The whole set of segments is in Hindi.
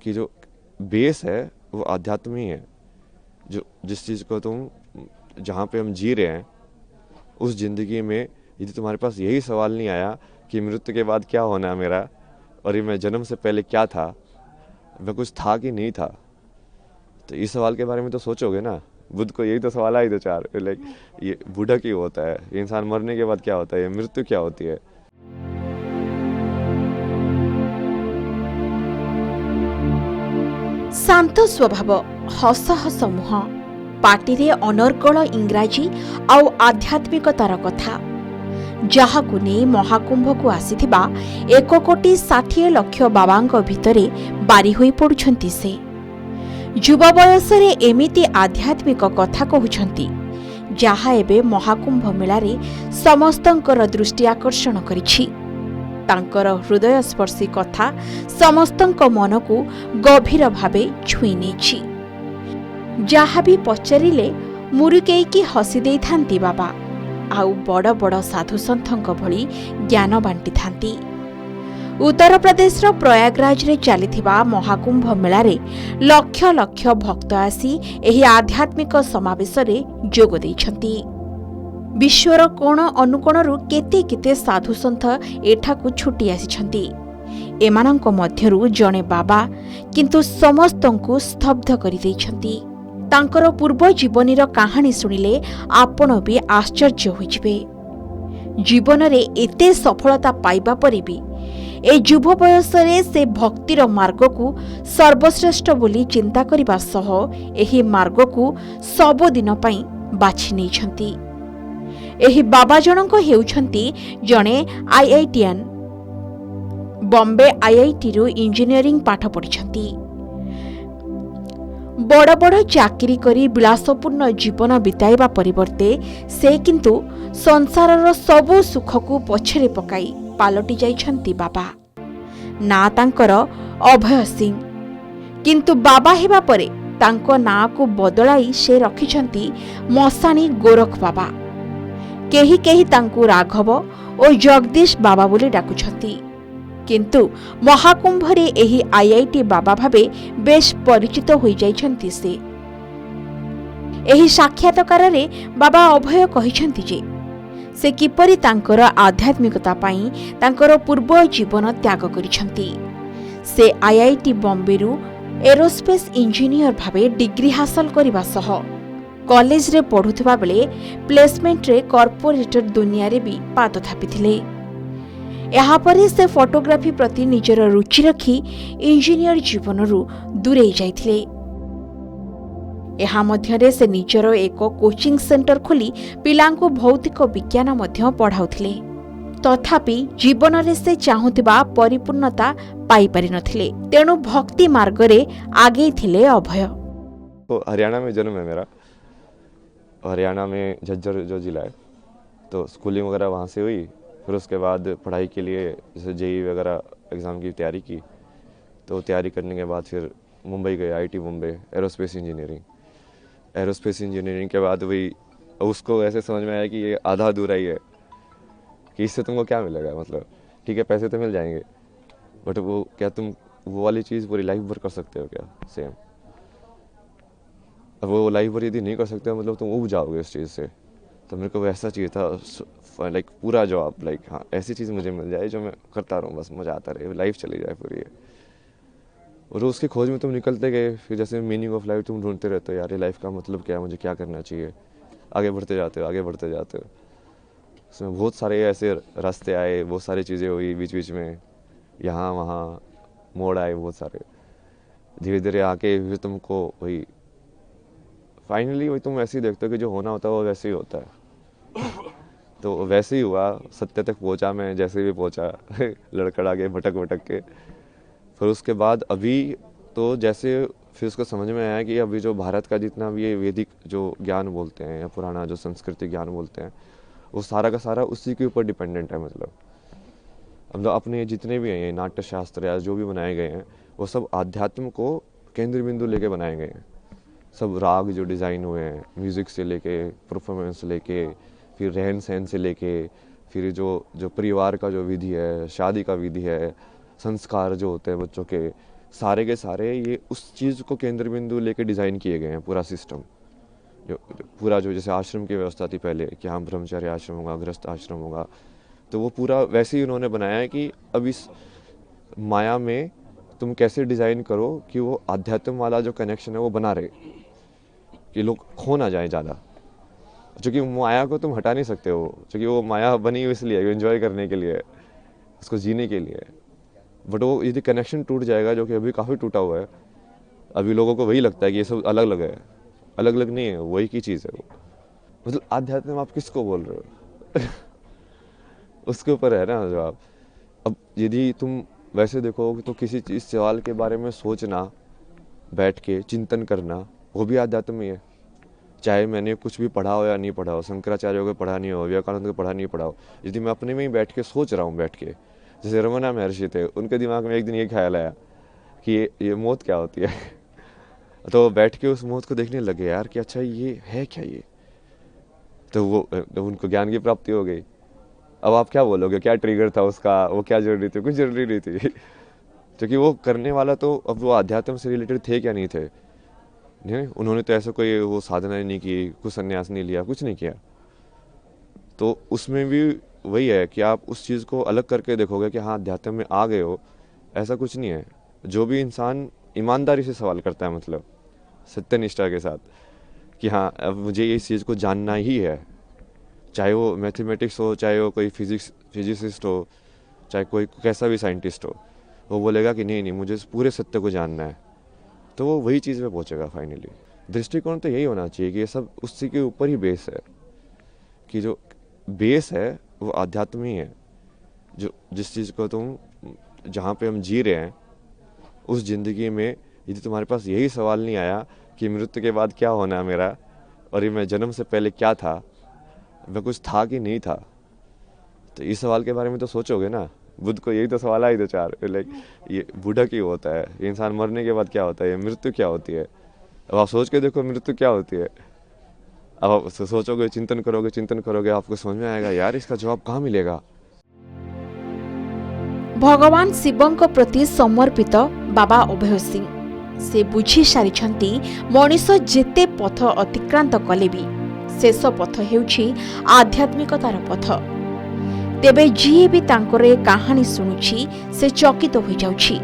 कि जो बेस है वो आध्यात्म ही है। जो जिस चीज़ को तुम जहाँ पे हम जी रहे हैं उस ज़िंदगी में यदि तुम्हारे पास यही सवाल नहीं आया कि मृत्यु के बाद क्या होना है मेरा, और ये मैं जन्म से पहले क्या था, मैं कुछ था कि नहीं था, तो इस सवाल के बारे में तो सोचोगे ना। बुद्ध को यही तो सवाल आए दो चार, लाइक ये बूढ़ा क्यों होता है, ये इंसान मरने के बाद क्या होता है, ये मृत्यु क्या होती है। शांत स्वभाव, हस हस मुह, पाटी रे अनर्गल इंग्राजी आउ आध्यात्मिकतार कथा, जहाकु नहीं महाकुंभ को आसीथिबा 1,60,00,000 बाबांक भितरे बारी होई पड़ुछंती से। युवा बयसरे एमिति आध्यात्मिक कथा कहउछंती जहा एबे महाकुंभ मेलारे समस्तंकर दृष्टि आकर्षण करिछि। तांकर हृदयस्पर्शी कथा समस्तंक मन को गभीर भावे छुई नेछि। जहा भी पचारिले मुरुकेईकी हसी देई थांती बाबा, आउ बड़ बड़ साधु सन्थंक भली ज्ञान बांटी थांती। उत्तर प्रदेशर प्रयागराज रे चलिथिबा महाकुंभ मेलारे लक्ष लक्ष भक्त आसी एही आध्यात्मिक समावेश रे जोग दैछंती। विश्वर कोण अनुकोणरू केते केते साधु सन्थ एठाकु छुटी आसिछंती। एमानंक मध्यरू जणे बाबा किंतु समस्तंकु स्तब्ध करि दैछंती। तांकर पूर्व जीवनीर कहानी शुणिले आपण भी आश्चर्य होइजिबे। जीवन रे एते सफलता पाइबा परे भी ए युव बयसरे से भक्तिर मार्ग को सर्वश्रेष्ठ बोली चिंता करिबा सह एही मार्ग को सबुदिन पई बाछि नेछंती। एही बाबा जनक हेउछंती जणे आईआईटीएन, बॉम्बे आईआईटी रो इंजीनियरिंग पाठ पढ़िछंती। बड़ बड़ चाकरी करी विलासपूर्ण जीवन बिताइबा परिवर्ते से किंतु संसारर सबु सुख को पछरे पकाई पालटी जाइछंती बाबा। ना तांकर अभय सिंह, किंतु बाबा हेबा परे तांको ना को बदलाई से रखिछंती मसानी गोरख बाबा। केही केही तांको राघव और जगदीश बाबा बोली डाकुछंती, किंतु महाकुंभरे एही आईआईटी बाबा भावे बेश परिचित होई जाइछंती से। एही साक्षात्कार रे बाबा अभय कहिछंती जे से किपरि तांकर आध्यात्मिकता पाई तांकर पूर्व जीवन त्याग करिछंती। से आईआईटी बॉम्बे रु एरोस्पेस इंजीनियर भावे डिग्री हासिल करिबा सह कॉलेज रे पढुथबा बेले प्लेसमेंट रे कॉर्पोरेट दुनिया रे भी पाद थापिथिले। यापरे से फोटोग्राफी प्रति निजर रुचि रखी इंजीनियर जीवन रु दूरे जाइथिले। एहा मध्यरे से निजर एक कोचिंग सेंटर खोली पिलांको भौतिक विज्ञान मध्य पढ़ाउथिले। तथापि जीवन रे से चाहुथिबा परिपूर्णता पाई पारि नथिले, तेणु भक्ति मार्ग रे आगे थिले अभय। तो हरियाणा में जन्म है मेरा, हरियाणा में झज्जर जो जिला है, तो स्कूलिंग वगैरह वहाँ से हुई। फिर उसके बाद पढ़ाई के लिए जैसे जेई वगैरह एग्ज़ाम की तैयारी की, तो तैयारी करने के बाद फिर मुंबई गए, IIT Mumbai, aerospace engineering. Aerospace engineering के बाद वही उसको ऐसे समझ में आया कि ये आधा अधूरा ही है, कि इससे तुमको क्या मिलेगा, मतलब ठीक है पैसे तो मिल जाएंगे बट वो क्या तुम वो वाली चीज़ पूरी लाइफ भर कर सकते हो क्या सेम। अब वो लाइफ भर यदि नहीं कर सकते हो मतलब तुम उब जाओगे उस चीज़ से। तो मेरे को वैसा चाहिए था, लाइक पूरा जॉब, लाइक हाँ ऐसी चीज़ मुझे मिल जाए जो मैं करता रहूँ, बस मज़ा आता रहे, लाइफ चली जाए पूरी है। और उसकी खोज में तुम निकलते गए, फिर जैसे मीनिंग ऑफ लाइफ तुम ढूंढते रहते हो, यार ये लाइफ का मतलब क्या है, मुझे क्या करना चाहिए, आगे बढ़ते जाते हो, आगे बढ़ते जाते हो। उसमें बहुत सारे ऐसे रास्ते आए, बहुत सारी चीज़ें हुई बीच बीच में, यहाँ वहाँ मोड़ आए बहुत सारे। धीरे धीरे आके फिर तुमको वही फाइनली वही तुम वैसे ही देखते हो कि जो होना होता है वो वैसे ही होता है। तो वैसे ही हुआ, सत्य तक पहुंचा मैं, जैसे भी पहुंचा लड़खड़ा के भटक भटक के। फिर उसके बाद अभी तो जैसे फिर उसको समझ में आया कि अभी जो भारत का जितना भी ये वैदिक जो ज्ञान बोलते हैं या पुराना जो संस्कृति ज्ञान बोलते हैं वो सारा का सारा उसी के ऊपर डिपेंडेंट है। मतलब अपने जितने भी हैं नाट्य शास्त्र या जो भी बनाए गए हैं वो सब आध्यात्म को केंद्र बिंदु लेके बनाए गए हैं। सब राग जो डिज़ाइन हुए हैं, म्यूज़िक से लेके परफॉर्मेंस से लेके, फिर रहन सहन से लेके, फिर जो परिवार का जो विधि है, शादी का विधि है, संस्कार जो होते हैं बच्चों के, सारे के सारे ये उस चीज़ को केंद्र बिंदु लेके डिज़ाइन किए गए हैं, पूरा सिस्टम जो पूरा जो जैसे आश्रम की व्यवस्था थी पहले कि हाँ ब्रह्मचर्य आश्रम होगा, गृहस्थ आश्रम होगा, तो वो पूरा वैसे ही उन्होंने बनाया है कि अब इस माया में तुम कैसे डिज़ाइन करो कि वो आध्यात्म वाला जो कनेक्शन है वो बना रहे, कि लोग खो ना जाए ज़्यादा, क्योंकि माया को तुम हटा नहीं सकते हो, क्योंकि वो माया बनी हुई इसलिए एंजॉय करने के लिए, उसको जीने के लिए। बट वो यदि कनेक्शन टूट जाएगा, जो कि अभी काफ़ी टूटा हुआ है, अभी लोगों को वही लगता है कि ये सब अलग अलग है, अलग अलग नहीं है, वही की चीज़ है वो। मतलब आध्यात्म आप किसको बोल रहे हो? उसके ऊपर है ना जवाब। अब यदि तुम वैसे देखो तो किसी चीज़ सवाल के बारे में सोचना, बैठ के चिंतन करना, वो भी आध्यात्म ही है। चाहे मैंने कुछ भी पढ़ा हो या नहीं पढ़ा हो, शंकराचार्य को पढ़ा नहीं हो, विवेकानंद को पढ़ा नहीं पढ़ा हो, यदि मैं अपने में ही बैठ के सोच रहा हूँ, बैठ के जैसे रमना महर्षि थे, उनके दिमाग में एक दिन ये ख्याल आया कि ये मौत क्या होती है। तो वो बैठ के उस मौत को देखने लगे यार कि अच्छा ये है क्या ये, तो उनको ज्ञान की प्राप्ति हो गई। अब आप क्या बोलोगे, क्या ट्रिगर था उसका, वो क्या जरूरी थी? कुछ जरूरी नहीं थी। क्योंकि वो करने वाला तो अब वो आध्यात्म से रिलेटेड थे क्या नहीं थे, नहीं, उन्होंने तो ऐसा कोई वो साधना नहीं की, कुछ संन्यास नहीं लिया, कुछ नहीं किया। तो उसमें भी वही है कि आप उस चीज़ को अलग करके देखोगे कि हाँ अध्यात्म में आ गए हो, ऐसा कुछ नहीं है। जो भी इंसान ईमानदारी से सवाल करता है, मतलब सत्यनिष्ठा के साथ कि हाँ अब मुझे इस चीज़ को जानना ही है, चाहे वो मैथमेटिक्स हो, चाहे वो कोई फिजिसिस्ट हो, चाहे कोई कैसा भी साइंटिस्ट हो, वो बोलेगा कि नहीं नहीं मुझे इस पूरे सत्य को जानना है, तो वो वही चीज़ पे पहुंचेगा फाइनली। दृष्टिकोण तो यही होना चाहिए कि ये सब उसी के ऊपर ही बेस है, कि जो बेस है वो आध्यात्म ही है। जो जिस चीज़ को तुम जहाँ पे हम जी रहे हैं उस ज़िंदगी में यदि तुम्हारे पास यही सवाल नहीं आया कि मृत्यु के बाद क्या होना है मेरा, और ये मैं जन्म से पहले क्या था, मैं कुछ था कि नहीं था, तो इस सवाल के बारे में तो सोचोगे ना। बुद्ध को यही तो सवाल आए थे चार, लाइक ये बूढ़ा क्यों होता है, ये इंसान मरने के बाद क्या होता है, ये मृत्यु क्या होती है। अब आप सोच के देखो मृत्यु क्या होती है। अब आप सोचोगे, चिंतन करोगे, आपको समझ में आएगा यार इसका जवाब कहाँ मिलेगा। भगवान शिवଙ୍କ प्रति समर्पित बाबा अभय सिंह से बुझी सारिछंती मनीष जेते पथ अतिक्रांत कले भी शेष पथ हेउछि आध्यात्मिकतार पथ। तेबे जिए भी तांकर ए कहानी शुणुछि से चकित हो जाउछि।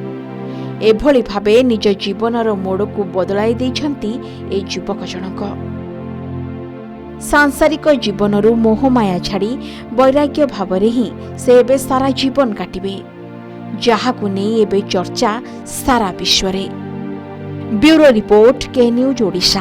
एभली भाबे निज जीवनर मोड़ को बदलाई दैछंती ए युवक जनक। सांसारिक जीवनरू मोहमाया छाड़ी वैराग्य भावरे ही से एबे सारा जीवन काटिबे, जहाकु नहीं एबे चर्चा सारा विश्वरे। ब्यूरो रिपोर्ट, के न्यूज ओडिशा।